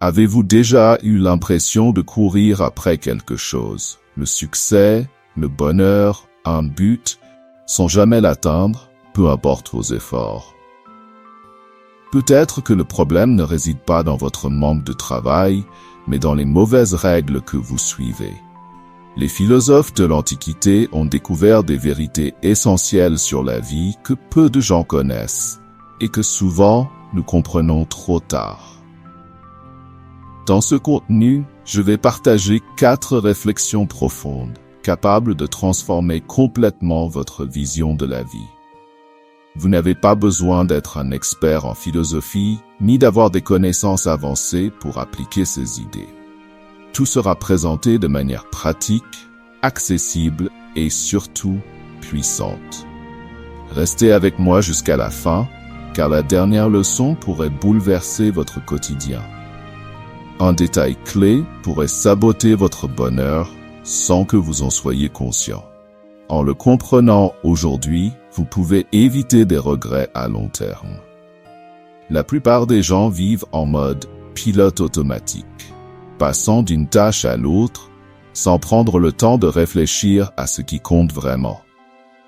Avez-vous déjà eu l'impression de courir après quelque chose, le succès, le bonheur, un but, sans jamais l'atteindre, peu importe vos efforts? Peut-être que le problème ne réside pas dans votre manque de travail, mais dans les mauvaises règles que vous suivez. Les philosophes de l'Antiquité ont découvert des vérités essentielles sur la vie que peu de gens connaissent, et que souvent nous comprenons trop tard. Dans ce contenu, je vais partager 4 réflexions profondes, capables de transformer complètement votre vision de la vie. Vous n'avez pas besoin d'être un expert en philosophie, ni d'avoir des connaissances avancées pour appliquer ces idées. Tout sera présenté de manière pratique, accessible et surtout puissante. Restez avec moi jusqu'à la fin, car la dernière leçon pourrait bouleverser votre quotidien. Un détail clé pourrait saboter votre bonheur sans que vous en soyez conscient. En le comprenant aujourd'hui, vous pouvez éviter des regrets à long terme. La plupart des gens vivent en mode pilote automatique, passant d'une tâche à l'autre, sans prendre le temps de réfléchir à ce qui compte vraiment.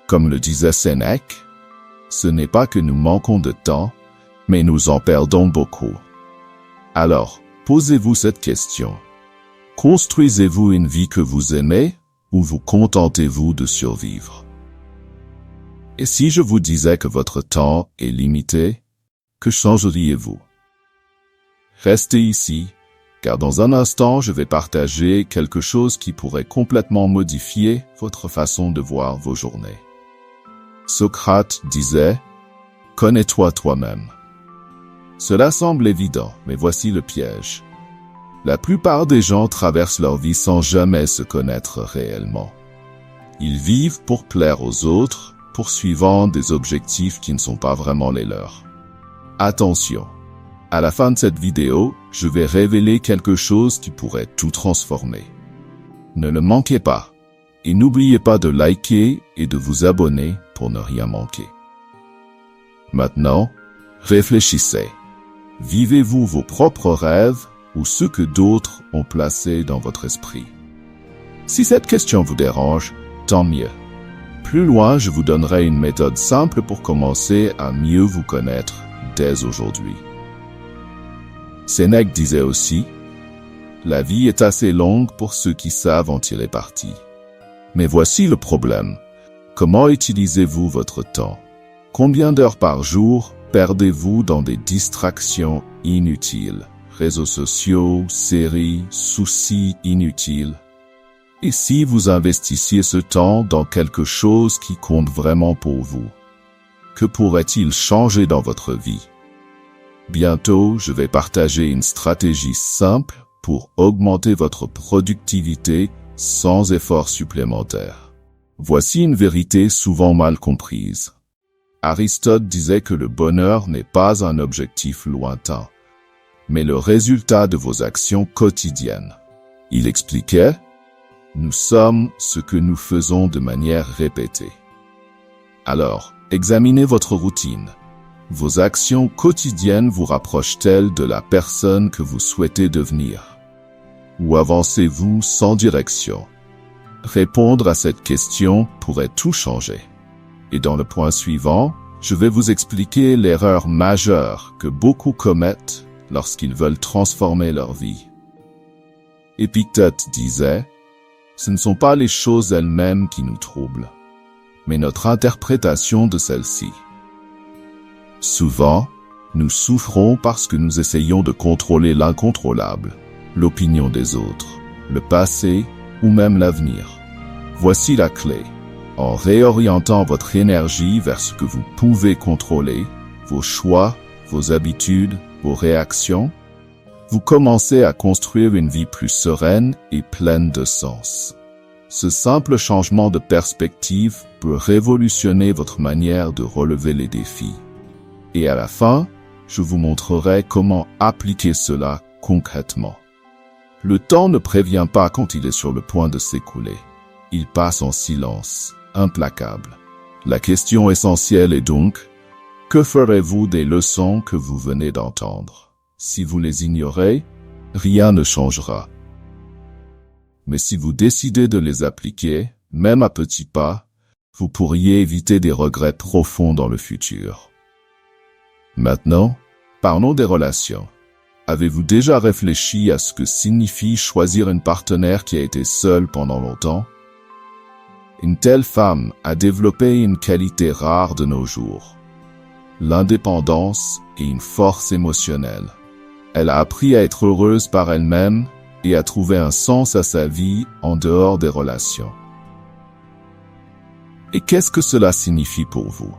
Comme le disait Sénèque, ce n'est pas que nous manquons de temps, mais nous en perdons beaucoup. Alors, posez-vous cette question. Construisez-vous une vie que vous aimez ou vous contentez-vous de survivre? Et si je vous disais que votre temps est limité, que changeriez-vous? Restez ici, car dans un instant, je vais partager quelque chose qui pourrait complètement modifier votre façon de voir vos journées. Socrate disait « Connais-toi toi-même ». Cela semble évident, mais voici le piège. La plupart des gens traversent leur vie sans jamais se connaître réellement. Ils vivent pour plaire aux autres, poursuivant des objectifs qui ne sont pas vraiment les leurs. Attention, à la fin de cette vidéo, je vais révéler quelque chose qui pourrait tout transformer. Ne le manquez pas, et n'oubliez pas de liker et de vous abonner pour ne rien manquer. Maintenant, réfléchissez. Vivez-vous vos propres rêves ou ceux que d'autres ont placés dans votre esprit? Si cette question vous dérange, tant mieux. Plus loin, je vous donnerai une méthode simple pour commencer à mieux vous connaître dès aujourd'hui. Sénèque disait aussi « La vie est assez longue pour ceux qui savent en tirer parti. » Mais voici le problème. Comment utilisez-vous votre temps? Combien d'heures par jour perdez-vous dans des distractions inutiles? Réseaux sociaux, séries, soucis inutiles. Et si vous investissiez ce temps dans quelque chose qui compte vraiment pour vous? Que pourrait-il changer dans votre vie? Bientôt, je vais partager une stratégie simple pour augmenter votre productivité sans effort supplémentaire. Voici une vérité souvent mal comprise. Aristote disait que le bonheur n'est pas un objectif lointain, mais le résultat de vos actions quotidiennes. Il expliquait « Nous sommes ce que nous faisons de manière répétée ». Alors, examinez votre routine. Vos actions quotidiennes vous rapprochent-elles de la personne que vous souhaitez devenir? Ou avancez-vous sans direction? Répondre à cette question pourrait tout changer. Et dans le point suivant, je vais vous expliquer l'erreur majeure que beaucoup commettent lorsqu'ils veulent transformer leur vie. Épictète disait « Ce ne sont pas les choses elles-mêmes qui nous troublent, mais notre interprétation de celles-ci. » Souvent, nous souffrons parce que nous essayons de contrôler l'incontrôlable, l'opinion des autres, le passé ou même l'avenir. Voici la clé. En réorientant votre énergie vers ce que vous pouvez contrôler, vos choix, vos habitudes, vos réactions, vous commencez à construire une vie plus sereine et pleine de sens. Ce simple changement de perspective peut révolutionner votre manière de relever les défis. Et à la fin, je vous montrerai comment appliquer cela concrètement. Le temps ne prévient pas quand il est sur le point de s'écouler. Il passe en silence, implacable. La question essentielle est donc, que ferez-vous des leçons que vous venez d'entendre? Si vous les ignorez, rien ne changera. Mais si vous décidez de les appliquer, même à petits pas, vous pourriez éviter des regrets profonds dans le futur. Maintenant, parlons des relations. Avez-vous déjà réfléchi à ce que signifie choisir une partenaire qui a été seule pendant longtemps? Une telle femme a développé une qualité rare de nos jours: l'indépendance et une force émotionnelle. Elle a appris à être heureuse par elle-même et à trouver un sens à sa vie en dehors des relations. Et qu'est-ce que cela signifie pour vous?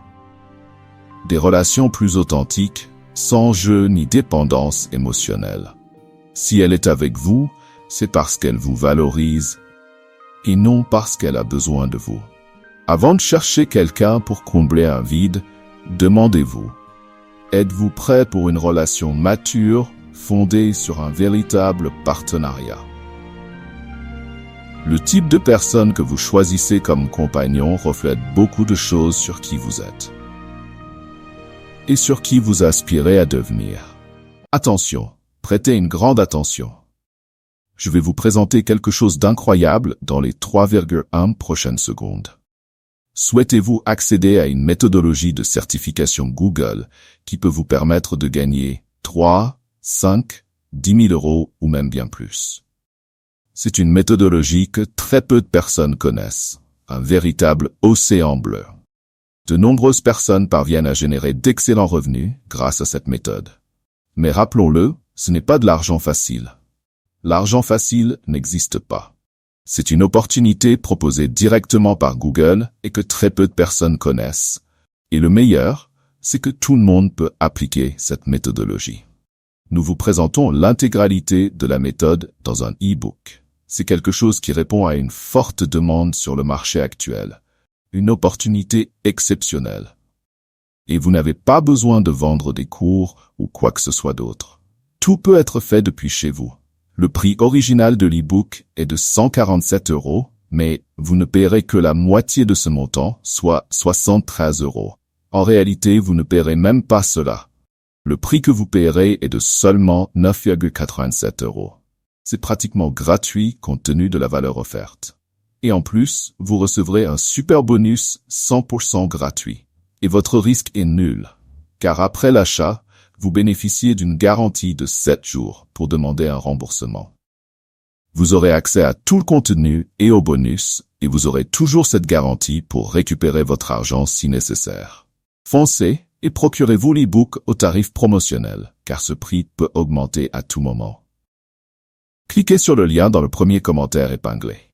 Des relations plus authentiques, sans jeu ni dépendance émotionnelle. Si elle est avec vous, c'est parce qu'elle vous valorise et non parce qu'elle a besoin de vous. Avant de chercher quelqu'un pour combler un vide, demandez-vous: êtes-vous prêt pour une relation mature, fondée sur un véritable partenariat? Le type de personne que vous choisissez comme compagnon reflète beaucoup de choses sur qui vous êtes et sur qui vous aspirez à devenir. Attention, prêtez une grande attention. Je vais vous présenter quelque chose d'incroyable dans les 3,1 prochaines secondes. Souhaitez-vous accéder à une méthodologie de certification Google qui peut vous permettre de gagner 3, 5, 10 000 euros ou même bien plus? C'est une méthodologie que très peu de personnes connaissent, un véritable océan bleu. De nombreuses personnes parviennent à générer d'excellents revenus grâce à cette méthode. Mais rappelons-le, ce n'est pas de l'argent facile. L'argent facile n'existe pas. C'est une opportunité proposée directement par Google et que très peu de personnes connaissent. Et le meilleur, c'est que tout le monde peut appliquer cette méthodologie. Nous vous présentons l'intégralité de la méthode dans un e-book. C'est quelque chose qui répond à une forte demande sur le marché actuel. Une opportunité exceptionnelle. Et vous n'avez pas besoin de vendre des cours ou quoi que ce soit d'autre. Tout peut être fait depuis chez vous. Le prix original de l'e-book est de 147 €, mais vous ne paierez que la moitié de ce montant, soit 73 €. En réalité, vous ne paierez même pas cela. Le prix que vous paierez est de seulement 9,87 €. C'est pratiquement gratuit compte tenu de la valeur offerte. Et en plus, vous recevrez un super bonus 100% gratuit. Et votre risque est nul, car après l'achat, vous bénéficiez d'une garantie de 7 jours pour demander un remboursement. Vous aurez accès à tout le contenu et aux bonus, et vous aurez toujours cette garantie pour récupérer votre argent si nécessaire. Foncez et procurez-vous l'e-book au tarif promotionnel, car ce prix peut augmenter à tout moment. Cliquez sur le lien dans le premier commentaire épinglé.